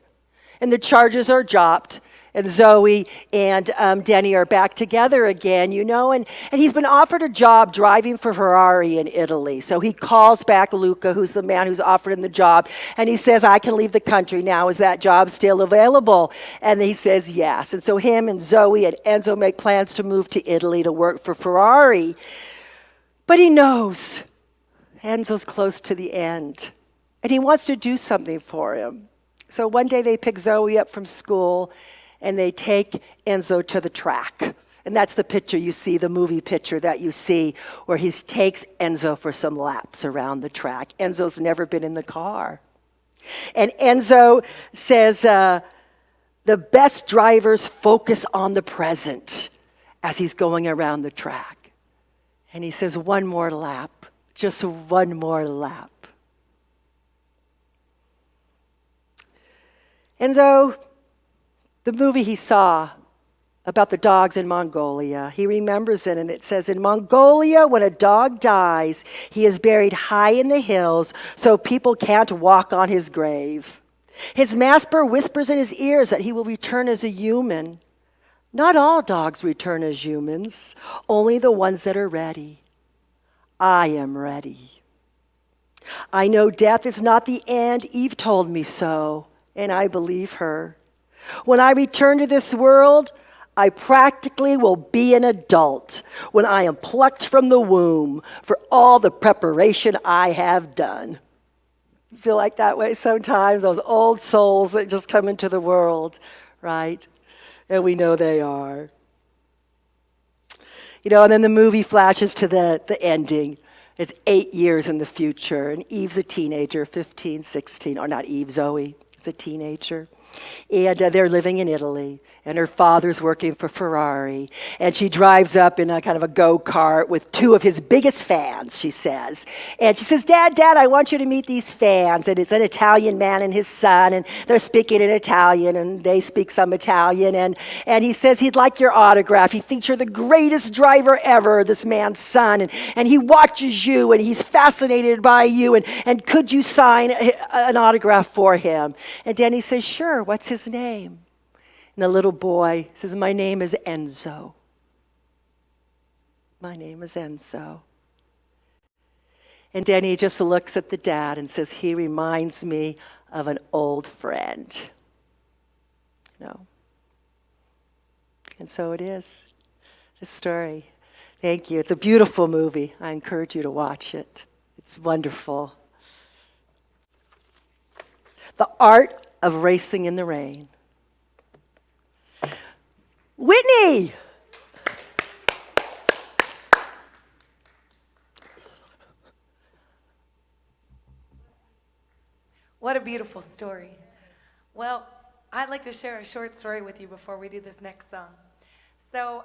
And the charges are dropped. And Zoe and Denny are back together again, and he's been offered a job driving for Ferrari in Italy. So he calls back Luca, who's the man who's offered him the job, and he says, I can leave the country now. Is that job still available? And he says, yes. And so him and Zoe and Enzo make plans to move to Italy to work for Ferrari. But he knows Enzo's close to the end, and he wants to do something for him. So one day they pick Zoe up from school, and they take Enzo to the track. And that's the picture you see, the movie picture that you see, where he takes Enzo for some laps around the track. Enzo's never been in the car. And Enzo says, the best drivers focus on the present as he's going around the track. And he says, one more lap, just one more lap. Enzo, the movie he saw about the dogs in Mongolia, he remembers it, and it says, in Mongolia, when a dog dies, he is buried high in the hills so people can't walk on his grave. His master whispers in his ears that he will return as a human. Not all dogs return as humans, only the ones that are ready. I am ready. I know death is not the end. Eve told me so, and I believe her. When I return to this world, I practically will be an adult when I am plucked from the womb for all the preparation I have done. Feel like that way sometimes, those old souls that just come into the world, right? And we know they are. And then the movie flashes to the ending. It's 8 years in the future, and Eve's a teenager, 15, 16, or not Eve, Zoe is a teenager. And they're living in Italy, and her father's working for Ferrari. And she drives up in a kind of a go-kart with two of his biggest fans, she says. And she says, Dad, I want you to meet these fans. And it's an Italian man and his son, and they're speaking in Italian, and they speak some Italian. And he says he'd like your autograph. He thinks you're the greatest driver ever, this man's son. And he watches you, and he's fascinated by you. And could you sign an autograph for him? And Danny says, sure. What's his name? And the little boy says, my name is Enzo. My name is Enzo. And Danny just looks at the dad and says, he reminds me of an old friend. And so it is. The story. Thank you. It's a beautiful movie. I encourage you to watch it. It's wonderful. The Art of Racing in the Rain. Whitney! What a beautiful story. Well, I'd like to share a short story with you before we do this next song. So,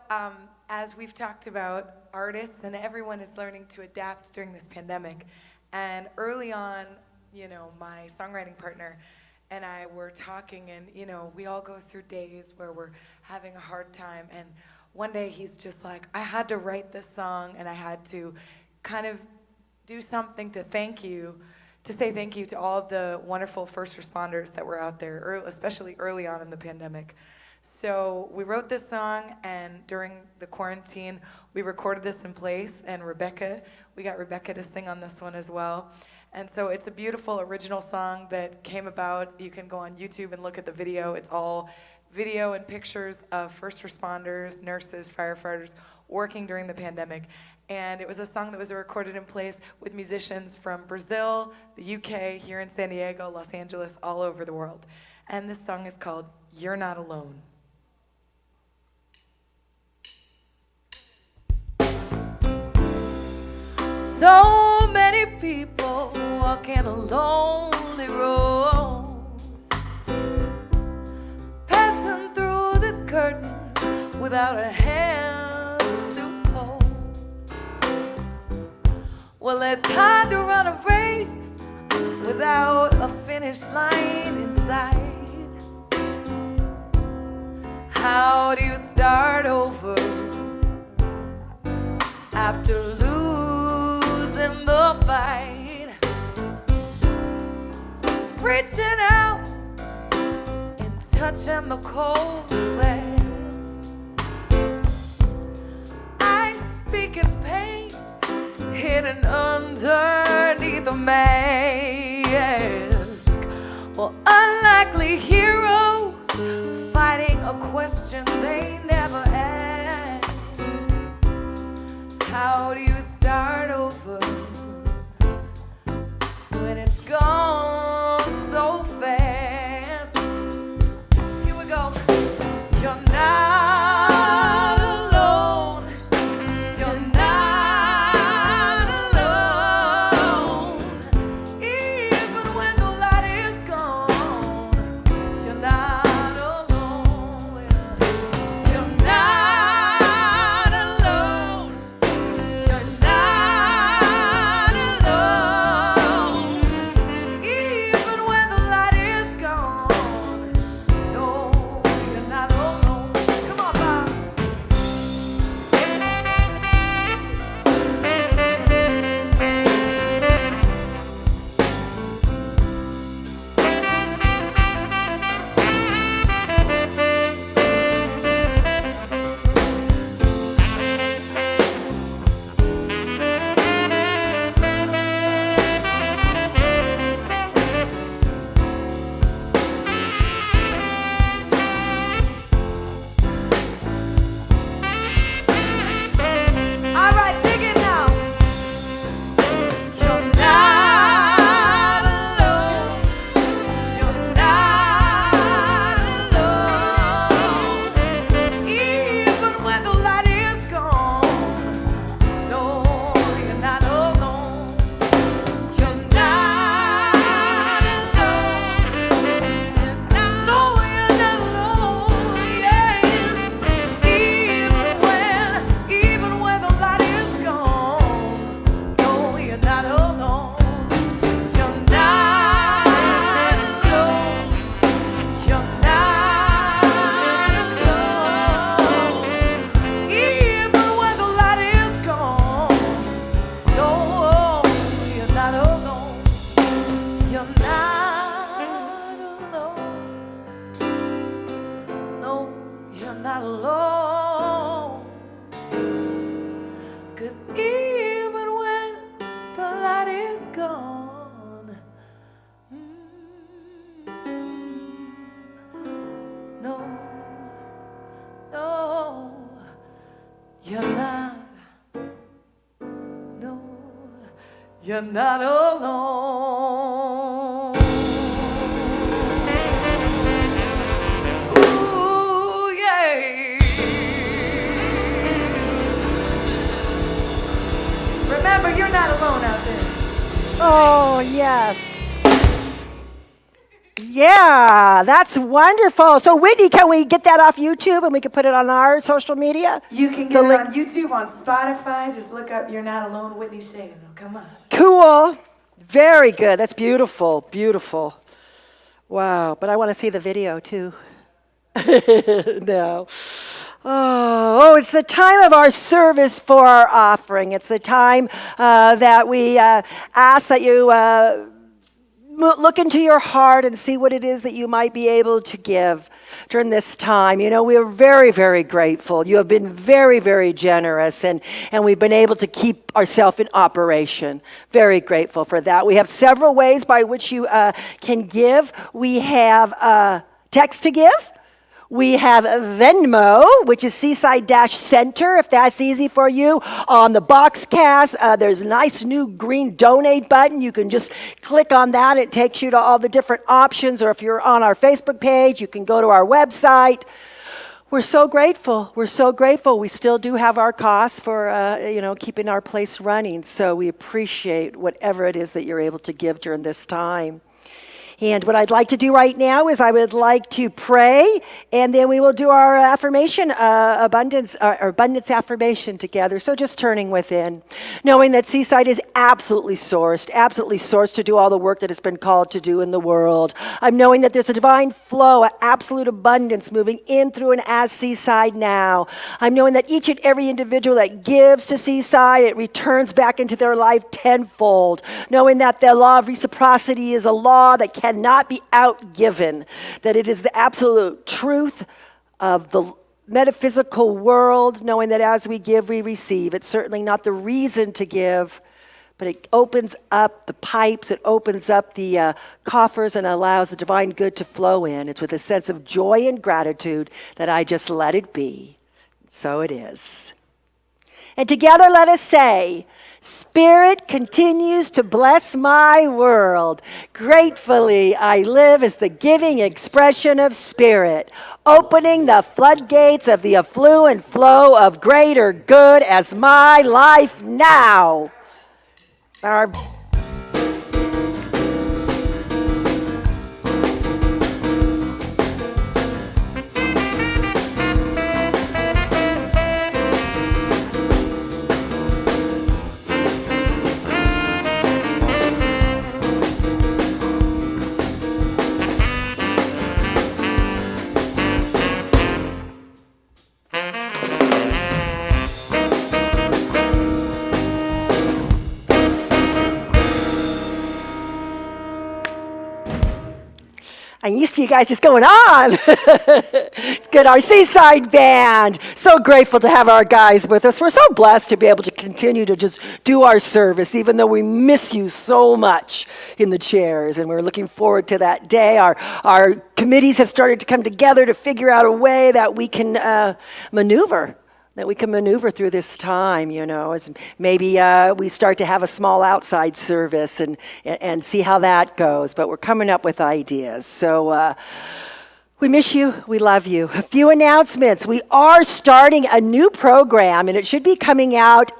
as we've talked about, artists and everyone is learning to adapt during this pandemic. And early on, my songwriting partner and I were talking, and we all go through days where we're having a hard time. And one day he's just like, I had to write this song, and I had to kind of do something to say thank you to all the wonderful first responders that were out there, especially early on in the pandemic. So we wrote this song, and during the quarantine, we recorded this in place, and we got Rebecca to sing on this one as well. And so it's a beautiful original song that came about. You can go on YouTube and look at the video. It's all video and pictures of first responders, nurses, firefighters working during the pandemic. And it was a song that was recorded in place with musicians from Brazil, the UK, here in San Diego, Los Angeles, all over the world. And this song is called You're Not Alone. So many people walking a lonely road, passing through this curtain without a hand to hold. Well, it's hard to run a race without a finish line in sight. How do you start over after losing the fight? Reaching out and touching the cold glass. I speak in pain, hidden underneath a mask. Well, unlikely heroes fighting a question they never asked. How do you start over when it's gone so fast? Here we go. You're not alone. You're not alone. Even when the light is gone, you're not alone. You're not alone. You're not 'cause even when the light is gone, no, no, you're not, no, you're not alone. Ooh, yeah. Remember, you're not alone out there. Oh, yes. Yeah, that's wonderful. So, Whitney, can we get that off YouTube and we can put it on our social media? You can get it on YouTube, on Spotify. Just look up You're Not Alone, Whitney Shane. Come on. Cool. Very good. That's beautiful. Beautiful. Wow. But I want to see the video too. No. Oh, it's the time of our service for our offering. It's the time that we ask that you look into your heart and see what it is that you might be able to give during this time. You know, we are very, very grateful. You have been very, very generous, and we've been able to keep ourselves in operation. Very grateful for that. We have several ways by which you can give. We have text to give. We have Venmo, which is Seaside-Center, if that's easy for you. On the Boxcast, there's a nice new green donate button. You can just click on that. It takes you to all the different options. Or if you're on our Facebook page, you can go to our website. We're so grateful. We're so grateful. We still do have our costs for, keeping our place running. So we appreciate whatever it is that you're able to give during this time. And what I'd like to do right now is I would like to pray, and then we will do our affirmation, abundance affirmation together. So just turning within, knowing that Seaside is absolutely sourced to do all the work that it's been called to do in the world. I'm knowing that there's a divine flow, an absolute abundance moving in, through, and as Seaside now. I'm knowing that each and every individual that gives to Seaside, it returns back into their life tenfold. Knowing that the law of reciprocity is a law that cannot be outgiven, that it is the absolute truth of the metaphysical world, knowing that as we give, we receive. It's certainly not the reason to give, but it opens up the pipes, it opens up the coffers, and allows the divine good to flow in. It's with a sense of joy and gratitude that I just let it be. So it is. And together let us say, Spirit continues to bless my world. Gratefully, I live as the giving expression of Spirit, opening the floodgates of the affluent flow of greater good as my life now. Our I'm used to you guys just going on. It's good. Our Seaside Band. So grateful to have our guys with us. We're so blessed to be able to continue to just do our service, even though we miss you so much in the chairs. And we're looking forward to that day. Our committees have started to come together to figure out a way that we can maneuver through this time, as maybe we start to have a small outside service and see how that goes. But we're coming up with ideas. So we miss you. We love you. A few announcements. We are starting a new program, and it should be coming out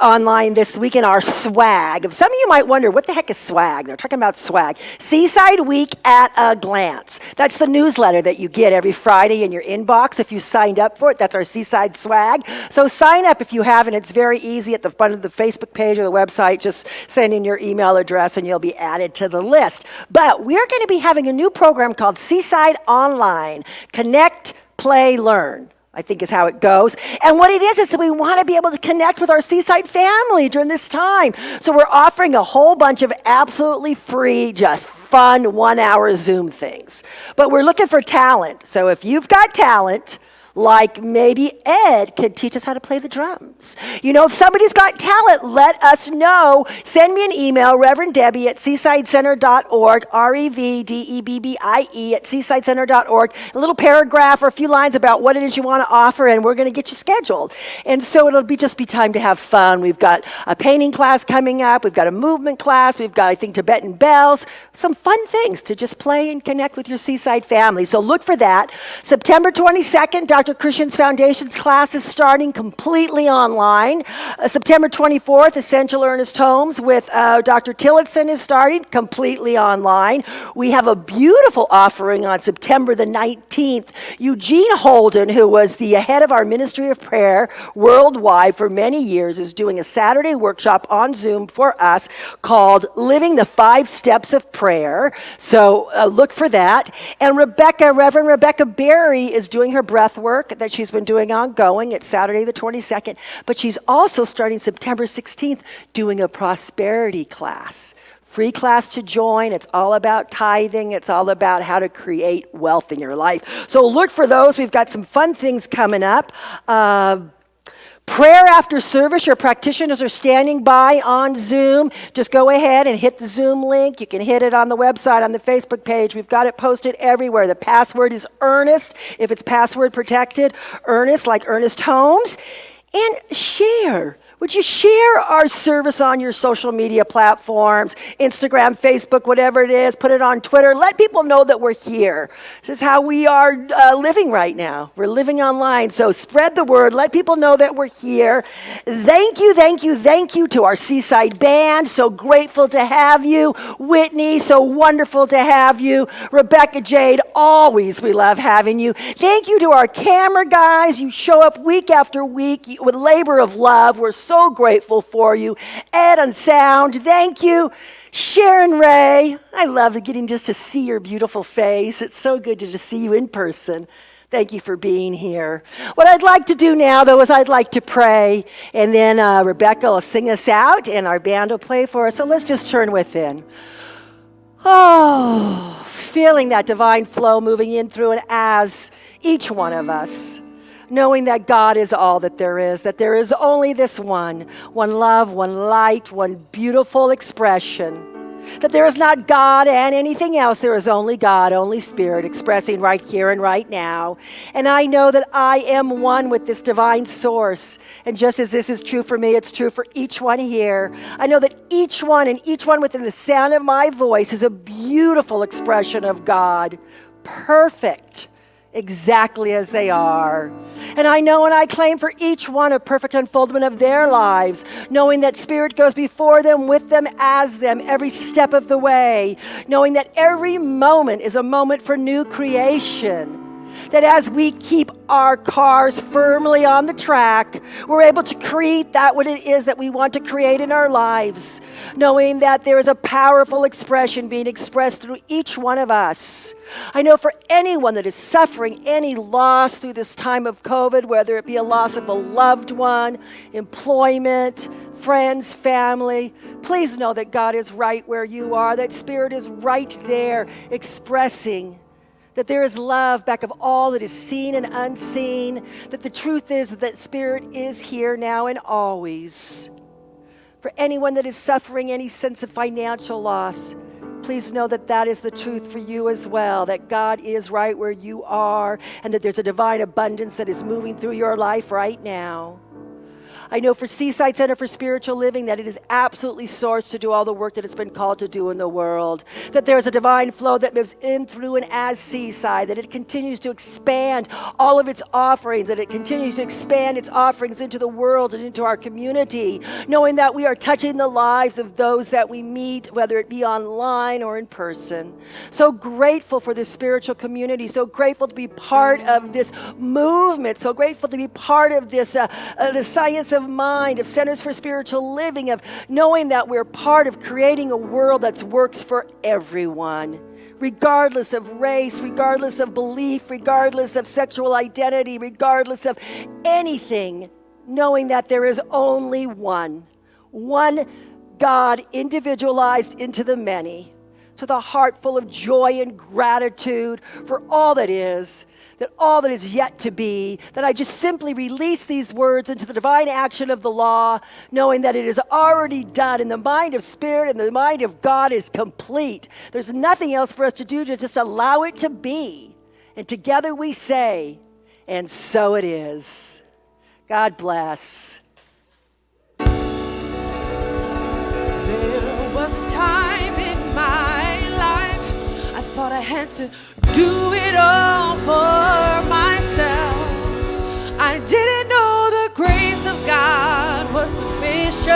online this week in our swag. Some of you might wonder, what the heck is swag? They're talking about swag. Seaside Week at a Glance. That's the newsletter that you get every Friday in your inbox if you signed up for it. That's our Seaside swag. So sign up if you haven't. It's very easy at the front of the Facebook page or the website. Just send in your email address, and you'll be added to the list. But we're going to be having a new program called Seaside Online. Connect, play, learn, I think is how it goes. And what it is that we want to be able to connect with our Seaside family during this time. So we're offering a whole bunch of absolutely free, just fun 1-hour Zoom things. But we're looking for talent. So if you've got talent, Like maybe Ed could teach us how to play the drums. You know, if somebody's got talent, let us know. Send me an email, Reverend Debbie at seasidecenter.org, REVDEBBIE at seasidecenter.org, a little paragraph or a few lines about what it is you want to offer, and we're going to get you scheduled. And so it'll just be time to have fun. We've got a painting class coming up. We've got a movement class. We've got, I think, Tibetan bells. Some fun things to just play and connect with your Seaside family. So look for that. September 22nd, Dr. Christian's Foundations class is starting completely online. September 24th, Essential Earnest Homes with Dr. Tillotson is starting completely online. We have a beautiful offering on September the 19th. Eugene Holden, who was the head of our Ministry of Prayer worldwide for many years, is doing a Saturday workshop on Zoom for us called Living the 5 Steps of Prayer. So look for that. And Reverend Rebecca Berry is doing her breath work that she's been doing ongoing. It's Saturday the 22nd. But she's also starting September 16th doing a prosperity class. Free class to join. It's all about tithing. It's all about how to create wealth in your life. So look for those. We've got some fun things coming up. Prayer after service, your practitioners are standing by on Zoom. Just go ahead and hit the Zoom link. You can hit it on the website, on the Facebook page. We've got it posted everywhere. The password is Ernest, if it's password protected. Ernest, like Ernest Holmes. And share. Would you share our service on your social media platforms, Instagram, Facebook, whatever it is? Put it on Twitter. Let people know that we're here. This is how we are living right now. We're living online. So spread the word. Let people know that we're here. Thank you, thank you, thank you to our Seaside band. So grateful to have you. Whitney, so wonderful to have you. Rebecca Jade, always we love having you. Thank you to our camera guys. You show up week after week with labor of love. We're so grateful for you. Ed on sound, thank you. Sharon Ray, I love getting just to see your beautiful face. It's so good to just see you in person. Thank you for being here. What I'd like to do now, though, is I'd like to pray, and then Rebecca will sing us out, and our band will play for us. So let's just turn within. Oh, feeling that divine flow moving in through and as each one of us. Knowing that God is all that there is only this one love, one light, one beautiful expression. That there is not God and anything else. There is only God, only Spirit expressing right here and right now. And I know that I am one with this divine source. And just as this is true for me, it's true for each one here. I know that each one within the sound of my voice is a beautiful expression of God. Perfect. Exactly as they are. And I know and I claim for each one a perfect unfoldment of their lives, knowing that Spirit goes before them, with them, as them, every step of the way, knowing that every moment is a moment for new creation. That as we keep our cars firmly on the track, we're able to create that what it is that we want to create in our lives, knowing that there is a powerful expression being expressed through each one of us. I know for anyone that is suffering any loss through this time of COVID, whether it be a loss of a loved one, employment, friends, family, please know that God is right where you are, that Spirit is right there expressing that there is love back of all that is seen and unseen, that the truth is that Spirit is here now and always. For anyone that is suffering any sense of financial loss, please know that that is the truth for you as well, that God is right where you are, and that there's a divine abundance that is moving through your life right now. I know for Seaside Center for Spiritual Living that it is absolutely sourced to do all the work that it's been called to do in the world. That there's a divine flow that moves in, through, and as Seaside. That it continues to expand all of its offerings. That it continues to expand its offerings into the world and into our community. Knowing that we are touching the lives of those that we meet, whether it be online or in person. So grateful for this spiritual community. So grateful to be part of this movement. So grateful to be part of this, the science of mind, of Centers for Spiritual Living, of knowing that we're part of creating a world that works for everyone, regardless of race, regardless of belief, regardless of sexual identity, regardless of anything, knowing that there is only one God individualized into the many, to the heart full of joy and gratitude for all that is, that all that is yet to be, that I just simply release these words into the divine action of the law, knowing that it is already done, and the mind of spirit and the mind of God is complete. There's nothing else for us to do to just allow it to be. And together we say, and so it is. God bless. There was a time in my life I thought I had to do it all for myself. I didn't know the grace of God was sufficient.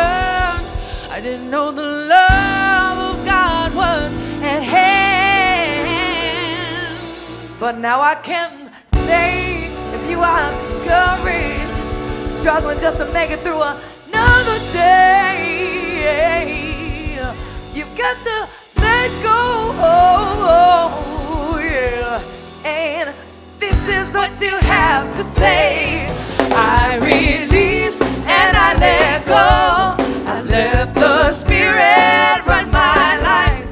I didn't know the love of God was at hand. But now I can say, if you are discouraged, struggling just to make it through another day, you've got to let go, yeah. And this is what you have to say. I release and I let go. I let the Spirit run my life,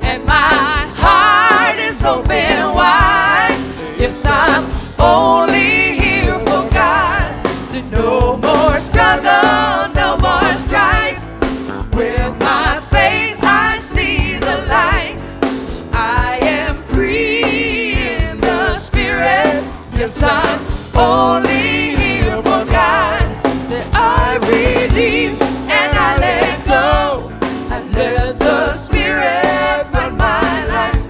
and my heart is open wide. Yes, I'm only here for God. So no more struggle, no more strife. With my faith I see the light. I am free in the Spirit. Yes, I'm only here for God. So I release and I let go. I let the Spirit run my life,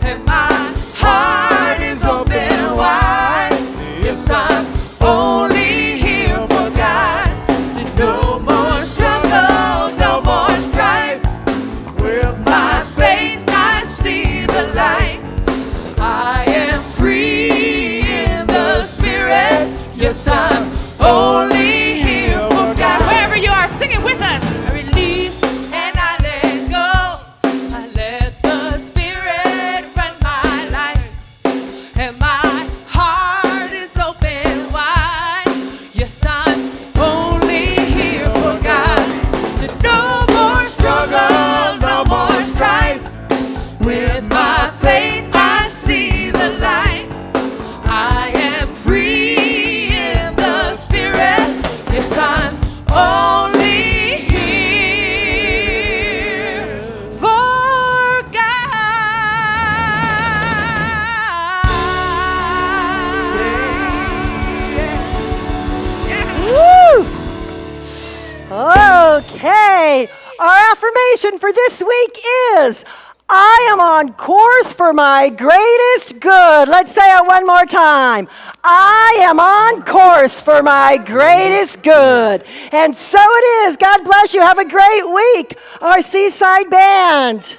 and my heart is open wide. Yes, I'm only here for God. So no more struggle, no more strife. With my faith I see the light. I am free in the Spirit. Yes, I'm only here for God. Wherever you are, sing it with us. I release and I let go. I let the Spirit run my life, and my heart is open wide. Yes, I'm only here for God. So no more struggle, no more strife. With my faith I see the light. I am free in the Spirit. Yes, I'm only here for God. Woo! Okay, our affirmation for this week is, I am on course for my greatest good. Let's say it one more time. I am on course for my greatest good. And so it is. God bless you. Have a great week. Our Seaside Band.